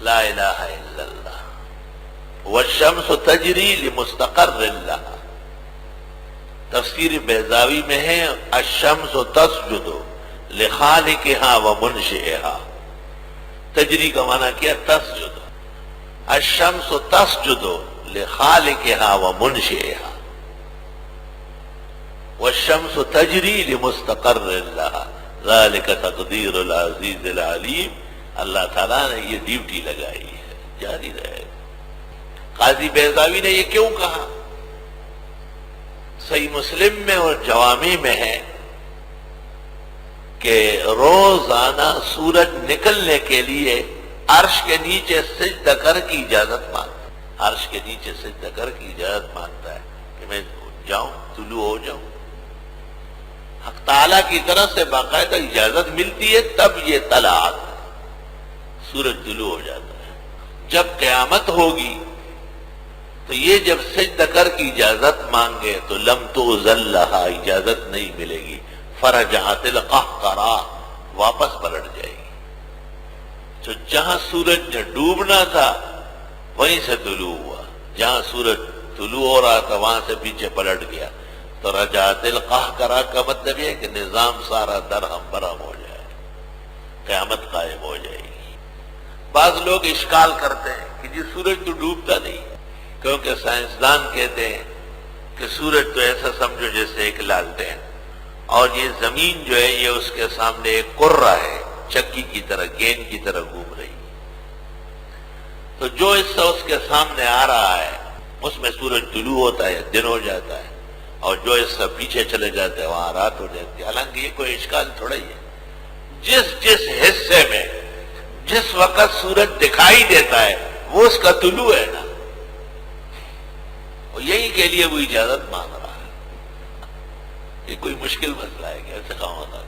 لا الہ الا اللہ والشمس تجری لمستقر لها. تفسیر بیضاوی میں ہے الشمس تسجد لخالقها ومنشئها. تجری کا معنی کیا؟ تسجد. الشمس تسجد لخالقها ومنشئها والشمس تجری لمستقر لها ذلك تقدیر العزیز العلیم. اللہ تعالیٰ نے یہ ڈیوٹی لگائی ہے، جاری رہے. قاضی بیضاوی نے یہ کیوں کہا؟ صحیح مسلم میں اور جوامع میں ہے کہ روزانہ سورج نکلنے کے لیے عرش کے نیچے سجدہ کر کی اجازت مانگتا ہے. عرش کے نیچے سجدہ کر کی اجازت مانگتا ہے کہ میں جاؤں، طلوع ہو جاؤں. حق تعالیٰ کی طرف سے باقاعدہ اجازت ملتی ہے تب یہ طلعت سورج طلوع ہو جاتا ہے. جب قیامت ہوگی تو یہ جب سجدہ کر کی اجازت مانگے تو لم تؤذن لہا، اجازت نہیں ملے گی. فرجعت القہقرہ، واپس پلٹ جائے گی. تو جہاں سورج نے ڈوبنا تھا وہیں سے طلوع ہوا، جہاں سورج طلوع ہو رہا تھا وہاں سے پیچھے پلٹ گیا. تو رجعت القہقرہ کا مطلب یہ ہے کہ نظام سارا درہم برہم ہو جائے، قیامت قائم ہو جائے گی. بعض لوگ اشکال کرتے ہیں کہ جی سورج تو ڈوبتا نہیں، کیونکہ سائنسدان کہتے ہیں کہ سورج تو ایسا سمجھو جیسے ایک لالٹین، اور یہ زمین جو ہے یہ اس کے سامنے ایک کرہ ہے، چکی کی طرح، گیند کی طرح گھوم رہی. تو جو حصہ اس کے سامنے آ رہا ہے اس میں سورج طلوع ہوتا ہے، دن ہو جاتا ہے، اور جو حصہ پیچھے چلے جاتے ہیں وہاں رات ہو جاتی ہے. حالانکہ یہ کوئی اشکال تھوڑا ہی ہے. جس حصے میں جس وقت سورج دکھائی دیتا ہے وہ اس کا طلوع ہے نا، اور یہی کے لیے وہ اجازت مانگ رہا ہے. یہ کوئی مشکل مسئلہ ہے کہ ایسے کہاں ہوتا ہے؟